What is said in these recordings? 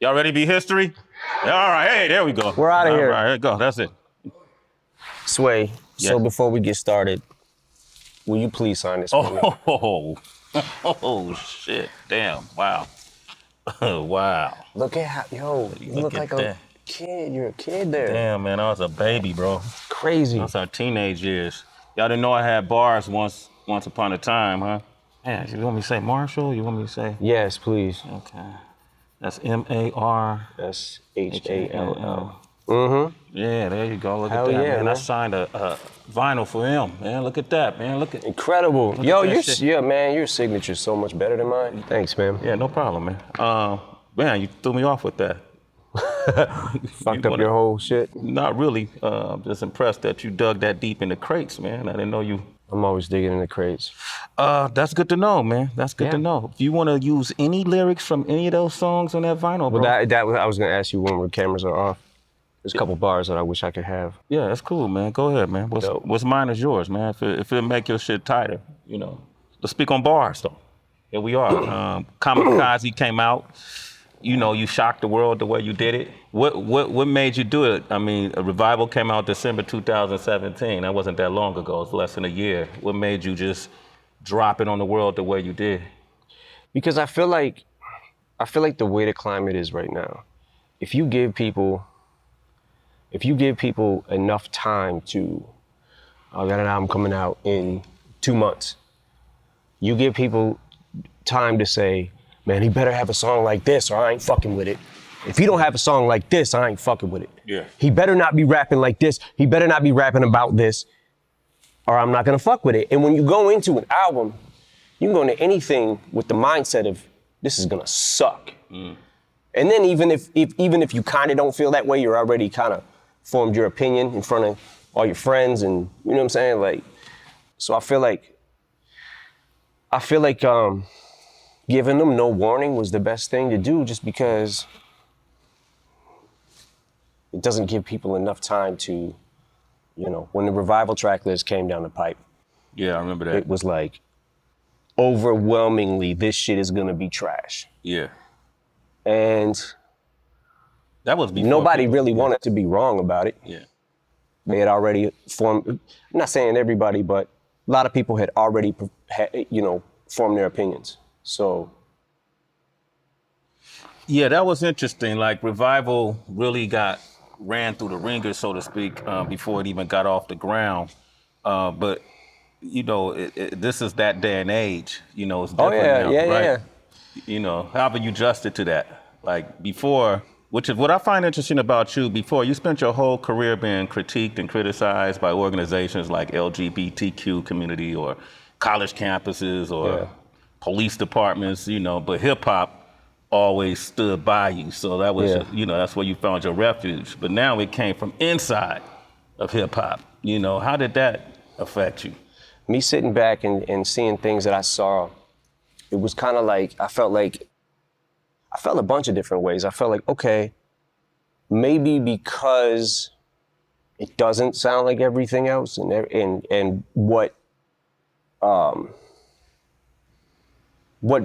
Y'all ready to be history? All right, hey, there we go. We're out of here. All right, there you go, that's it. Sway, so Yes. before we get started, will you please sign this for me? Oh, shit, damn, wow. Wow. Look at how, yo, you look like a kid. You're a kid there. Damn, man, I was a baby, bro. Crazy. That's our teenage years. Y'all didn't know I had bars once upon a time, huh? Man, you want me to say Marshall? You want me to say? Yes, please. Okay. That's M-A-R. That's H-A-L-L. Yeah, there you go. Look Hell at that, yeah, man. I man. signed a vinyl for him, man. Look at that, man. Look at. Incredible. Look Yo, at that shit. man, your signature's so much better than mine. Thanks, man. Yeah, no problem, man. Man, you threw me off with that. Fucked up your whole shit. Not really. I'm just impressed that you dug that deep in the crates, man. I didn't know you. I'm always digging in the crates. That's good to know, man. That's good to know. If you want to use any lyrics from any of those songs on that vinyl, bro. Well, I was gonna ask you when the cameras are off. There's a couple bars that I wish I could have. Yeah, that's cool, man. Go ahead, man. What's mine is yours, man. If it make your shit tighter, you know. Let's speak on bars, though. Here we are. Kamikaze came out. You know, you shocked the world the way you did it. What made you do it? I mean, a Revival came out December 2017. That wasn't that long ago. It's less than a year. What made you just drop it on the world the way you did? Because I feel like the way the climate is right now, if you give people enough time to, I got an album coming out in 2 months. You give people time to say, man, he better have a song like this or I ain't fucking with it. If he don't have a song like this, I ain't fucking with it. Yeah. He better not be rapping like this. He better not be rapping about this or I'm not gonna fuck with it. And when you go into an album, you can go into anything with the mindset of this is gonna suck. And then even if you kind of don't feel that way, you're already kind of formed your opinion in front of all your friends and you know what I'm saying? Like, so I feel like giving them no warning was the best thing to do just because it doesn't give people enough time to, you know, when the Revival track list came down the pipe. Yeah, I remember that. It was like, overwhelmingly, this shit is gonna be trash. Yeah. And that was before nobody really wanted to be wrong about it. Yeah. They had already formed, I'm not saying everybody, but a lot of people had already, formed their opinions. So. Yeah, that was interesting. Like Revival really ran through the ringer, so to speak, before it even got off the ground. But, you know, this is that day and age. You know, it's different now, right? Yeah. You know, how have you adjusted to that? Like before, which is what I find interesting about you, before you spent your whole career being critiqued and criticized by organizations like LGBTQ community or college campuses or police departments, you know, but hip hop always stood by you. So that was, that's where you found your refuge. But now it came from inside of hip hop. You know, how did that affect you? Me sitting back and seeing things that I saw, it was kind of like, I felt a bunch of different ways. I felt like, okay, maybe because it doesn't sound like everything else and what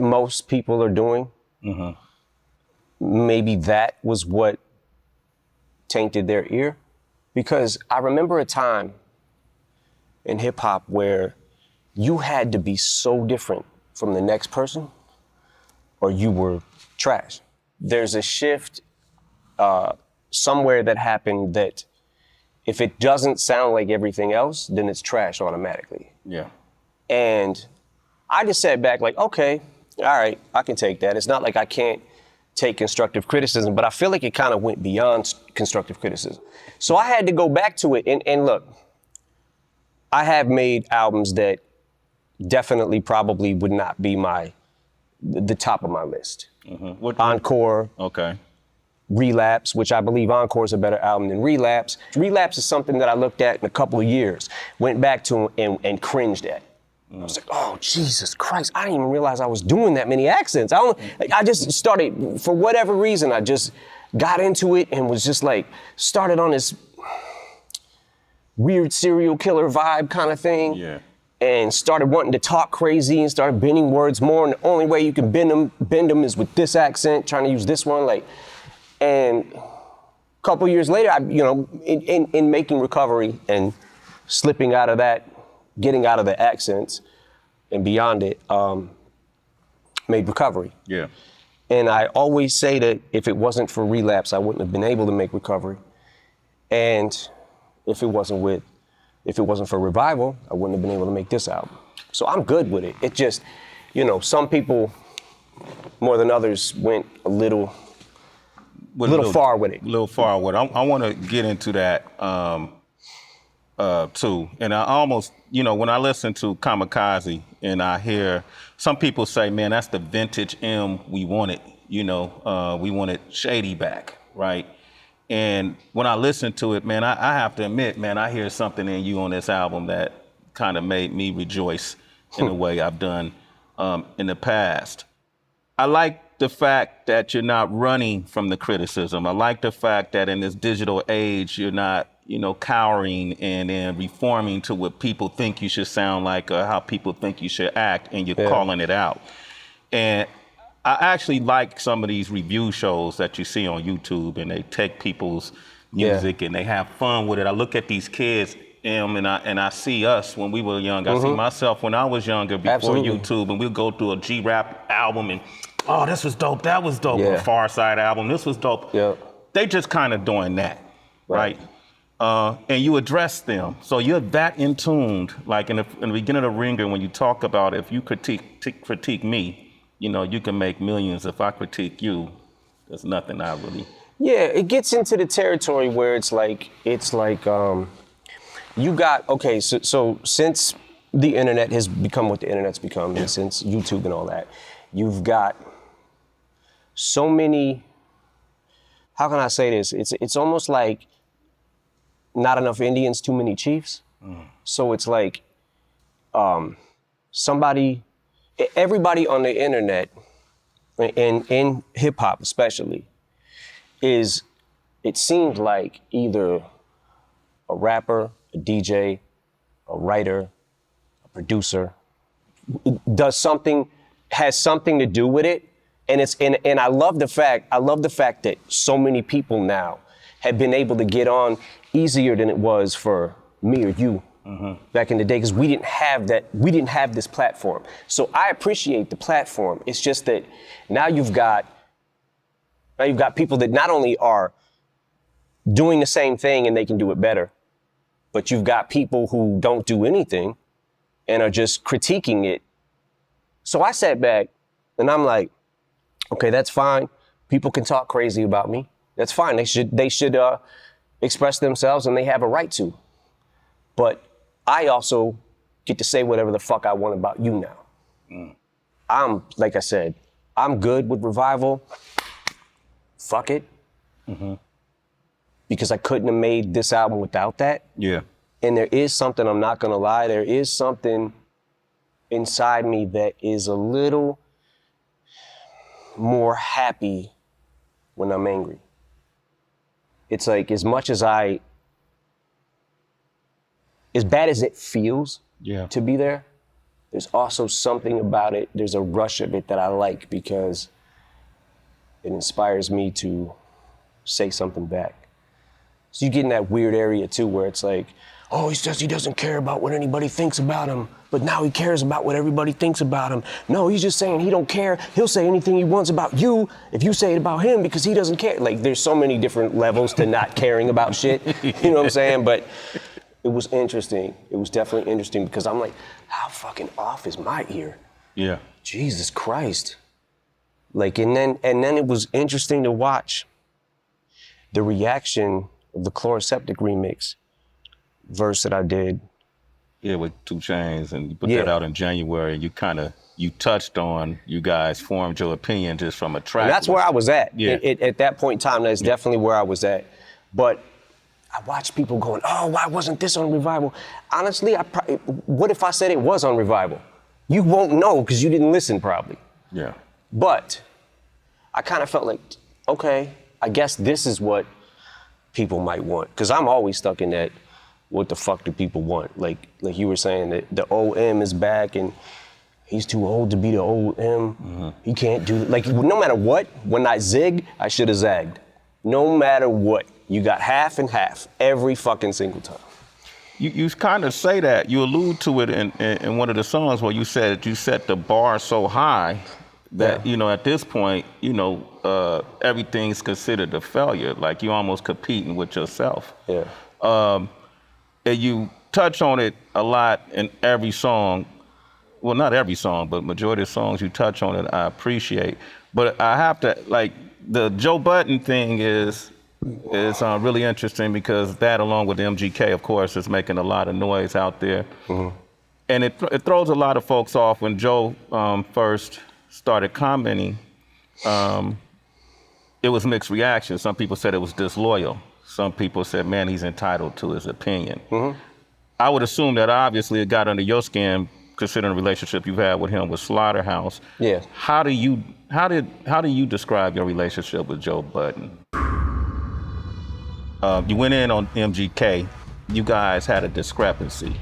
most people are doing, maybe that was what tainted their ear. Because I remember a time in hip hop where you had to be so different from the next person or you were trash. There's a shift somewhere that happened that if it doesn't sound like everything else, then it's trash automatically. Yeah. And I just sat back like, okay, all right, I can take that. It's not like I can't take constructive criticism, but I feel like it kind of went beyond constructive criticism. So I had to go back to it and look, I have made albums that definitely probably would not be the top of my list. Encore. Okay. Relapse, which I believe Encore is a better album than Relapse. Relapse is something that I looked at in a couple of years, went back to and cringed at. I was like, oh, Jesus Christ, I didn't even realize I was doing that many accents. I just started, for whatever reason, I just got into it and was just like, started on this weird serial killer vibe kind of thing. Yeah. And started wanting to talk crazy and started bending words more. And the only way you can bend them is with this accent, trying to use this one. And a couple years later, in making recovery and slipping out of that, getting out of the accents and beyond it, made recovery. Yeah. And I always say that if it wasn't for relapse, I wouldn't have been able to make recovery. And if it wasn't for revival, I wouldn't have been able to make this album. So I'm good with it. It just, some people more than others went a little far with it. A little far with it. I want to get into that too. And I almost, when I listen to Kamikaze and I hear some people say, man, that's the vintage M we wanted. We wanted Shady back, right? And when I listen to it, man, I have to admit, man, I hear something in you on this album that kind of made me rejoice in a way I've done in the past. I like the fact that you're not running from the criticism. I like the fact that in this digital age, you're not, cowering and then reforming to what people think you should sound like or how people think you should act, and you're calling it out. And I actually like some of these review shows that you see on YouTube, and they take people's music and they have fun with it. I look at these kids, and I see us when we were young. I see myself when I was younger before YouTube, and we'd go through a G-Rap album and, oh, this was dope, that was dope. A Far Side album, this was dope. They just kind of doing that, right? And you address them. So you're that in tuned, like in the beginning of the Ringer, when you talk about if you critique me, you can make millions. If I critique you, there's nothing I really. Yeah, it gets into the territory where it's like you got, okay, so since the internet has become what the internet's become, and since YouTube and all that, you've got so many, how can I say this? It's almost like not enough Indians, too many chiefs. So it's like everybody on the internet, and in hip hop especially, it seemed like either a rapper, a DJ, a writer, a producer, has something to do with it. And I love the fact that so many people now have been able to get on easier than it was for me or you back in the day, because we didn't have this platform. So I appreciate the platform. It's just that now you've got people that not only are doing the same thing and they can do it better, but you've got people who don't do anything and are just critiquing it. So I sat back and I'm like, okay, that's fine. People can talk crazy about me. That's fine. They should express themselves, and they have a right to. But I also get to say whatever the fuck I want about you now. I'm, like I said, I'm good with revival. Fuck it. Because I couldn't have made this album without that. Yeah. And there is something, I'm not gonna lie, there is something inside me that is a little more happy when I'm angry. It's like, as bad as it feels to be there, there's also something about it, there's a rush of it that I like, because it inspires me to say something back. So you get in that weird area too, where it's like, oh, he says he doesn't care about what anybody thinks about him, but now he cares about what everybody thinks about him. No, he's just saying he don't care. He'll say anything he wants about you if you say it about him, because he doesn't care. Like, there's so many different levels to not caring about shit. You know what I'm saying? But it was interesting. It was definitely interesting, because I'm like, how fucking off is my ear? Yeah. Jesus Christ. Like, and then it was interesting to watch the reaction of the Chloroseptic remix verse that I did. Yeah, with 2 Chainz, and you put that out in January. You touched on, you guys formed your opinion just from a track. And that's where I was at. Yeah. At that point in time, that's definitely where I was at. But I watched people going, oh, why wasn't this on Revival? Honestly, what if I said it was on Revival? You won't know, because you didn't listen probably. Yeah. But I kind of felt like, okay, I guess this is what people might want. Because I'm always stuck in that, what the fuck do people want? Like you were saying, that the old M is back and he's too old to be the old M. He can't do, like, no matter what, when I zig, I should have zagged. No matter what, you got half and half every fucking single time. You kind of say that. You allude to it in one of the songs where you said you set the bar so high that, Yeah. at this point, everything's considered a failure. Like you're almost competing with yourself. Yeah. And you touch on it a lot in every song. Well, not every song, but majority of songs you touch on it, I appreciate. But I have to, like, the Joe Budden thing is really interesting because that, along with MGK, of course, is making a lot of noise out there. Mm-hmm. And it throws a lot of folks off. When Joe first started commenting, it was mixed reactions. Some people said it was disloyal. Some people said, man, he's entitled to his opinion. Mm-hmm. I would assume that obviously it got under your skin, considering the relationship you've had with him with Slaughterhouse. Yeah. How do you describe your relationship with Joe Budden? You went in on MGK. You guys had a discrepancy.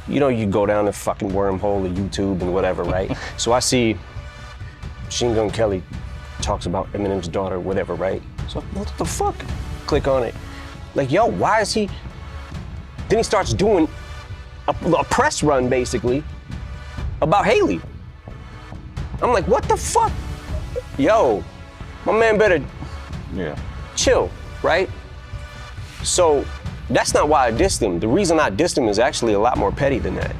You go down the fucking wormhole of YouTube and whatever, right? So I see Machine Gun Kelly talks about Eminem's daughter, whatever, right? So what the fuck? Click on it. Like, yo, why is he? Then he starts doing a press run, basically, about Haley. I'm like, what the fuck? Yo, my man better chill, right? So that's not why I dissed him. The reason I dissed him is actually a lot more petty than that.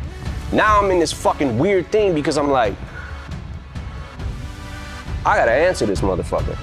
Now I'm in this fucking weird thing because I'm like, I gotta answer this motherfucker.